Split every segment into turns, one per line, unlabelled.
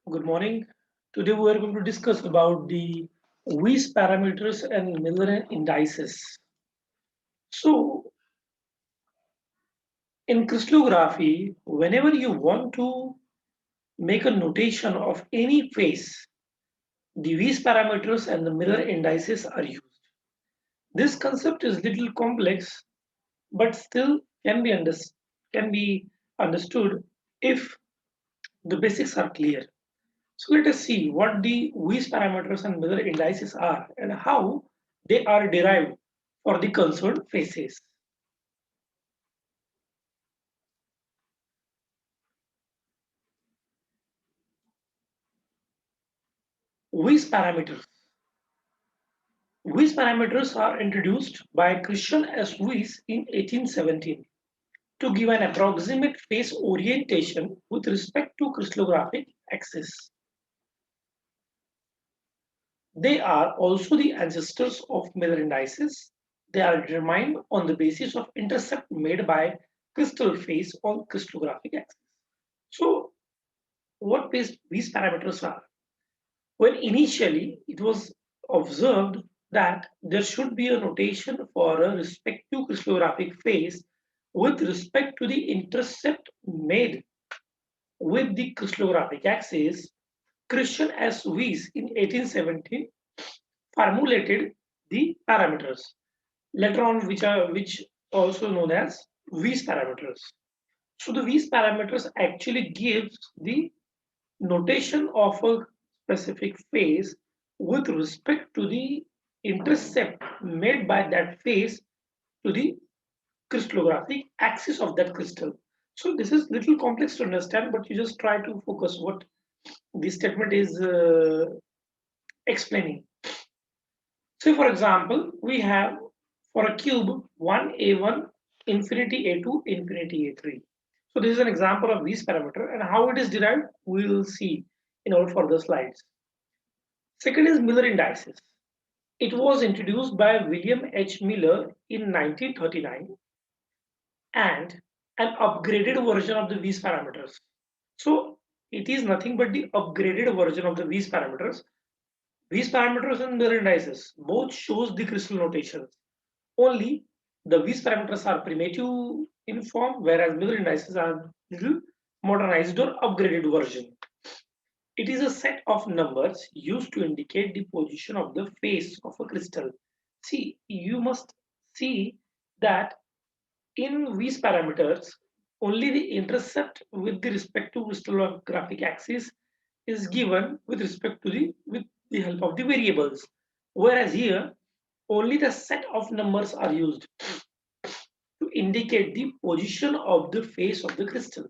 Good morning. Today we are going to discuss about the Weiss parameters and Miller indices. So in crystallography, whenever you want to make a notation of any phase, the Weiss parameters and the Miller indices are used. This concept is little complex, but still can be understood if the basics are clear. So let us see what the Weiss parameters and Miller indices are and how they are derived for the concerned phases. Weiss parameters. Weiss parameters are introduced by Christian S. Weiss in 1817 to give an approximate phase orientation with respect to crystallographic axis. They are also the ancestors of Miller indices. They are determined on the basis of intercept made by crystal phase on crystallographic axis. So, what these parameters are? When initially it was observed that there should be a notation for a respective crystallographic phase with respect to the intercept made with the crystallographic axis, Christian S. Weiss in 1817 formulated the parameters, later on which also known as Weiss parameters. So the Weiss parameters actually gives the notation of a specific phase with respect to the intercept made by that phase to the crystallographic axis of that crystal. So this is little complex to understand, but you just try to focus what this statement is explaining. So for example, we have for a cube 1a1 infinity a2 infinity a3. So this is an example of this parameter and how it is derived we will see in our further slides. Second is Miller indices. It was introduced by William H. Miller in 1939 and an upgraded version of the Weiss parameters. So it is nothing but the upgraded version of the Weiss parameters. Weiss parameters and Miller indices both shows the crystal notations. Only the Weiss parameters are primitive in form, whereas Miller indices are little modernized or upgraded version. It is a set of numbers used to indicate the position of the face of a crystal. See, you must see that in these parameters, only the intercept with the respective crystallographic axis is given with the help of the variables. Whereas here, only the set of numbers are used to indicate the position of the face of the crystal.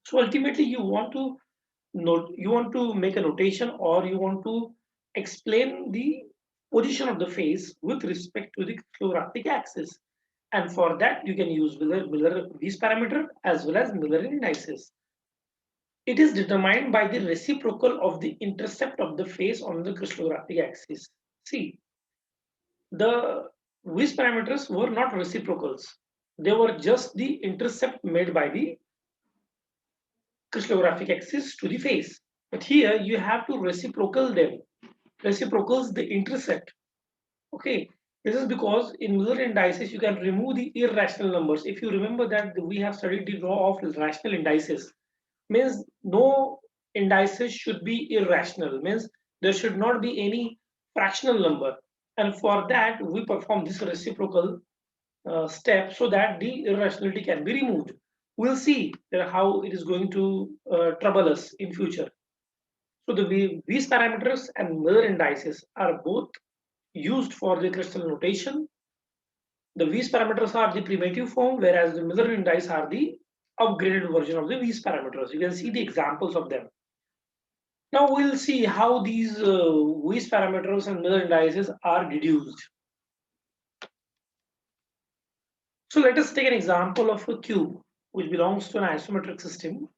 So ultimately, you want to make a notation or you want to explain the position of the face with respect to the crystallographic axis. And for that, you can use Miller Weiss parameter as well as Miller indices. It is determined by the reciprocal of the intercept of the face on the crystallographic axis. See, the Weiss parameters were not reciprocals. They were just the intercept made by the crystallographic axis to the face. But here you have to reciprocal them. Reciprocals the intercept. Okay, this is because in Miller indices you can remove the irrational numbers. If you remember that we have studied the law of rational indices, means no indices should be irrational. Means there should not be any fractional number, and for that we perform this reciprocal step so that the irrationality can be removed. We'll see how it is going to trouble us in future. So these parameters and Miller indices are both used for the crystal notation. The Weiss parameters are the primitive form, whereas the Miller indices are the upgraded version of the Weiss parameters. You can see the examples of them. Now we'll see how these Weiss parameters and Miller indices are deduced. So let us take an example of a cube which belongs to an isometric system.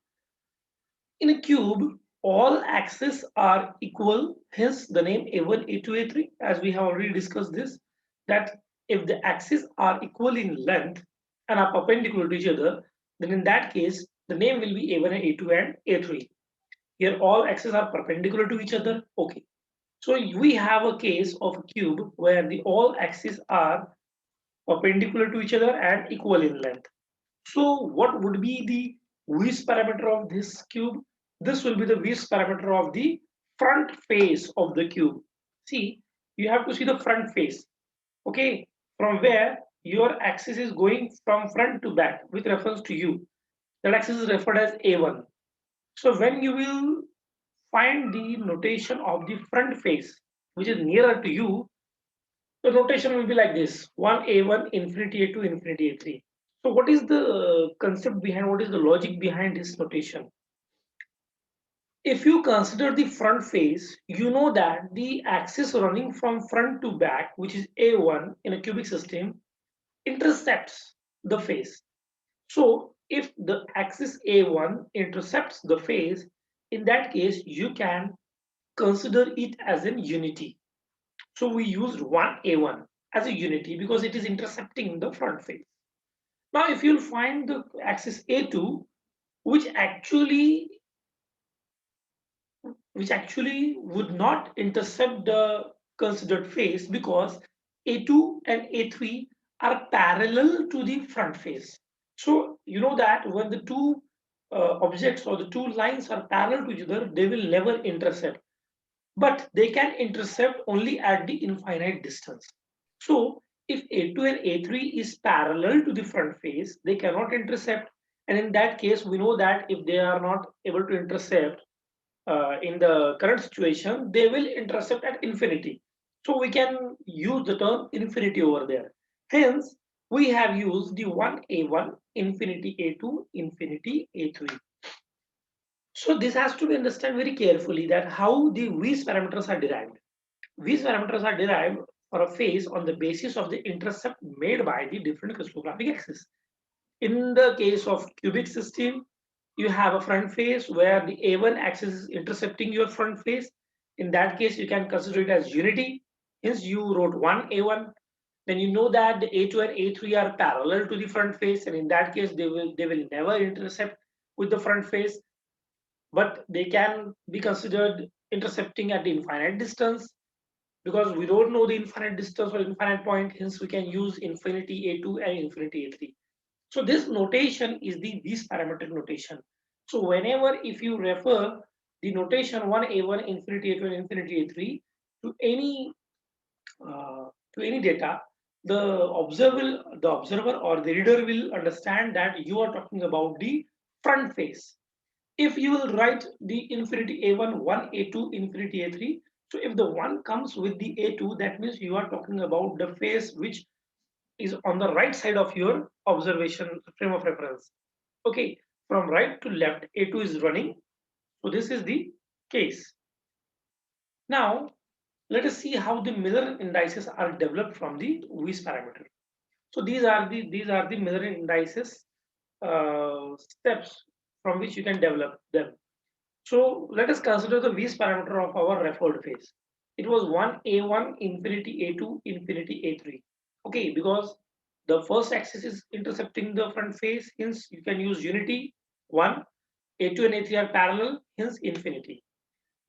In a cube, all axes are equal, hence the name A1, A2, A3, as we have already discussed this, that if the axes are equal in length and are perpendicular to each other, then in that case, the name will be A1 and A2 and A3. Here all axes are perpendicular to each other. Okay. So we have a case of a cube where the all axes are perpendicular to each other and equal in length. So what would be the width parameter of this cube? This will be the width parameter of the front face of the cube. See, you have to see the front face. Okay, from where your axis is going from front to back with reference to you. That axis is referred as A1. So when you will find the notation of the front face, which is nearer to you, the notation will be like this: 1A1, infinity A2, infinity A3. So what is the concept behind, what is the logic behind this notation? If you consider the front face, you know that the axis running from front to back, which is A1 in a cubic system, intercepts the face. So if the axis A1 intercepts the face, in that case, you can consider it as an unity. So we used 1A1 as a unity because it is intercepting the front face. Now, if you'll find the axis A2, which actually would not intercept the considered face because A2 and A3 are parallel to the front face. So you know that when the two objects or the two lines are parallel to each other, they will never intercept. But they can intercept only at the infinite distance. So if A2 and A3 is parallel to the front face, they cannot intercept. And in that case, we know that if they are not able to intercept in the current situation, they will intercept at infinity. So we can use the term infinity over there. Hence, we have used the 1A1, infinity A2, infinity A3. So this has to be understood very carefully that how the V's parameters are derived. These parameters are derived for a face on the basis of the intercept made by the different crystallographic axes. In the case of cubic system, you have a front face where the A1 axis is intercepting your front face. In that case, you can consider it as unity. Hence, you wrote 1A1. Then you know that the A2 and A3 are parallel to the front face, and in that case, they will never intercept with the front face, but they can be considered intercepting at the infinite distance because we don't know the infinite distance or infinite point, hence we can use infinity A2 and infinity A3. So this notation is the this parametric notation. So whenever if you refer the notation 1A1, infinity A2 and infinity A3 to any data, the observer or the reader will understand that you are talking about the front face. If you will write the infinity A1, 1A2, infinity A3, so if the 1 comes with the A2, that means you are talking about the face which is on the right side of your observation frame of reference. Okay, from right to left, A2 is running. So this is the case. Now, let us see how the Miller indices are developed from the Weiss parameter. So these are the Miller indices steps from which you can develop them. So let us consider the Weiss parameter of our referred face. It was 1A1, infinity A2, infinity A3. Okay, because the first axis is intercepting the front face, hence you can use unity 1. A2 and A3 are parallel, hence infinity.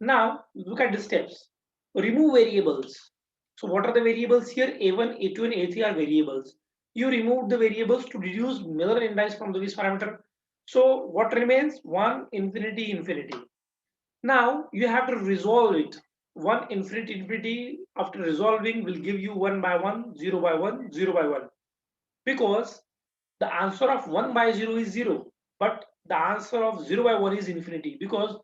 Now look at the steps. Remove variables. So what are the variables here? A1, A2 and A3 are variables. You remove the variables to reduce Miller index from the Weiss parameter. So what remains? 1, infinity, infinity. Now you have to resolve it. 1 infinity infinity after resolving will give you 1 by 1, 0 by 1, 0 by 1. Because the answer of 1 by 0 is 0. But the answer of 0 by 1 is infinity. Because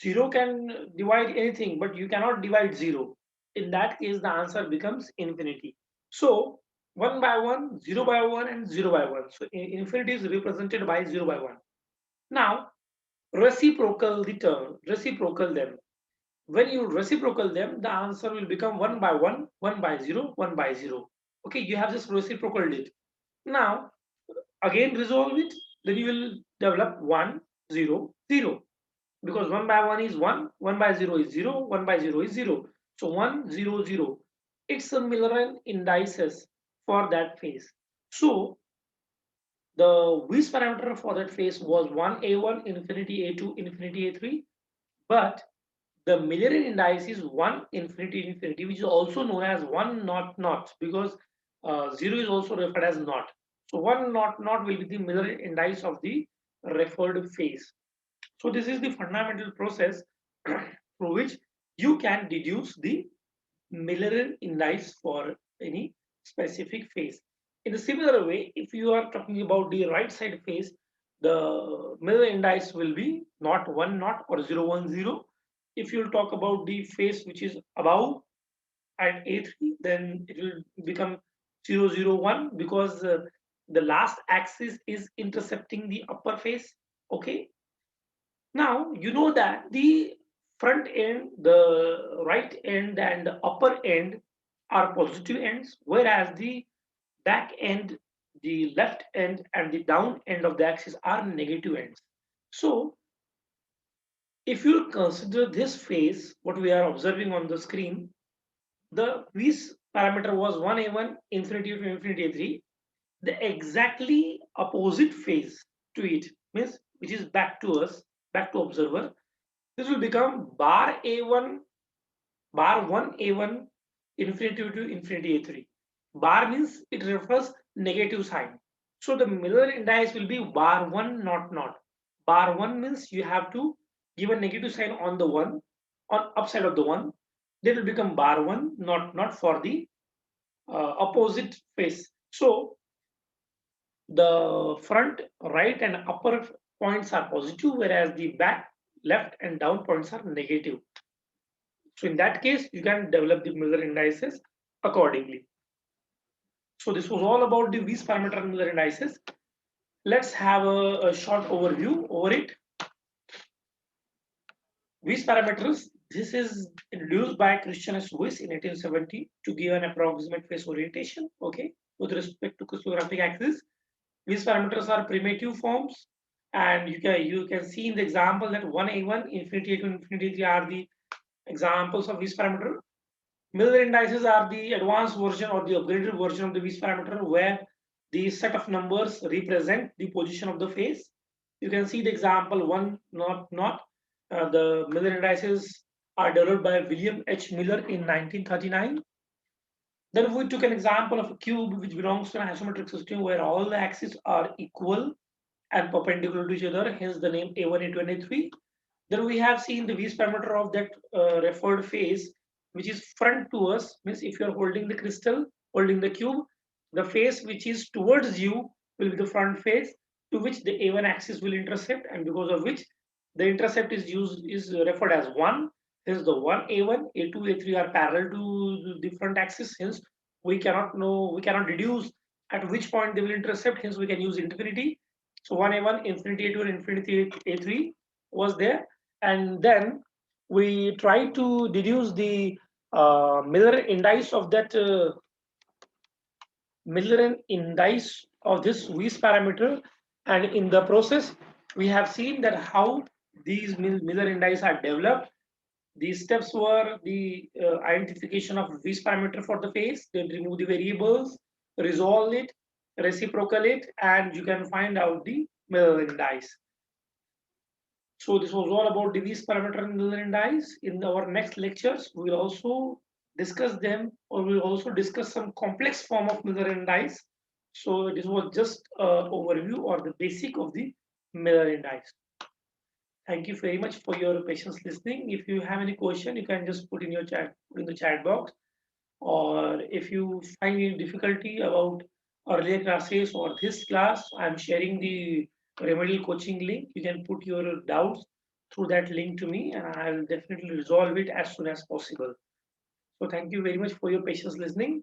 0 can divide anything, but you cannot divide 0. In that case, the answer becomes infinity. So 1 by 1, 0 by 1, and 0 by 1. So infinity is represented by 0 by 1. Now reciprocal them. When you reciprocal them, the answer will become 1 by 1, 1 by 0, 1 by 0. Okay, you have just reciprocaled it. Now again resolve it, then you will develop 1 0 0, because 1 by 1 is 1, 1 by 0 is 0, 1 by 0 is 0. So 1 0 0, it's a Miller indices for that phase. So the Weiss parameter for that phase was 1A1, infinity A2, infinity A3. But the Miller indice is 1 infinity infinity, which is also known as 1 naught naught, because 0 is also referred as naught. So 1 naught naught will be the Miller indice of the referred phase. So this is the fundamental process through which you can deduce the Miller indice for any specific phase. In a similar way, if you are talking about the right side phase, the Miller indice will be not 1 naught or 0 1 0. If you talk about the phase which is above at A3, then it will become 0 0 1, because the last axis is intercepting the upper phase. Okay. Now you know that the front end, the right end, and the upper end are positive ends, whereas the back end, the left end, and the down end of the axis are negative ends. So if you consider this phase, what we are observing on the screen, the V's parameter was 1a1 infinity to infinity a3. The exactly opposite phase to it means, which is back to us, back to observer, this will become bar a1, bar 1a1 infinity to infinity a3. Bar means it refers negative sign. So the Miller indice will be bar 1 not not. Bar 1 means you have to give a negative sign on the 1, on upside of the 1. Then will become bar 1 not not for the opposite face. So the front, right, and upper points are positive, whereas the back, left, and down points are negative. So in that case, you can develop the Miller indices accordingly. So this was all about the V's parameter and Miller indices. Let's have a short overview over it. V's parameters. This is introduced by Christian S. Weiss in 1870 to give an approximate phase orientation. Okay, with respect to crystallographic axis. These parameters are primitive forms, and you can see in the example that 1a1 infinity to infinity 3 are the examples of this parameter. Miller indices are the advanced version or the upgraded version of the Weiss parameter, where the set of numbers represent the position of the phase. You can see the example 1 not not. The Miller indices are developed by William H. Miller in 1939. Then we took an example of a cube which belongs to an isometric system where all the axes are equal and perpendicular to each other, hence the name A1, A2, and A3. Then we have seen the Weiss parameter of that referred phase, which is front to us, means if you are holding the crystal, holding the cube, the face which is towards you will be the front face, to which the A1 axis will intercept, and because of which the intercept is referred as 1. Hence the 1 A1, A2, A3 are parallel to the front axis, hence we cannot deduce at which point they will intercept, hence we can use infinity. So 1a1 infinity a2 and infinity a3 was there, and then we try to deduce the Miller indice of that Miller indice of this Weiss parameter, and in the process we have seen that how these Miller indices are developed. These steps were the identification of Weiss parameter for the phase, then remove the variables, resolve it, reciprocal it, and you can find out the Miller indice. So this was all about the Weiss parameter and Miller indice. In our next lectures, we will also discuss them, or we will also discuss some complex form of Miller indice. So this was just an overview or the basic of the Miller indice. Thank you very much for your patience listening. If you have any question, you can just put in your chat, put in the chat box. Or if you find any difficulty about earlier classes or this class, I'm sharing the remedial coaching link. You can put your doubts through that link to me, and I'll definitely resolve it as soon as possible. So thank you very much for your patience listening.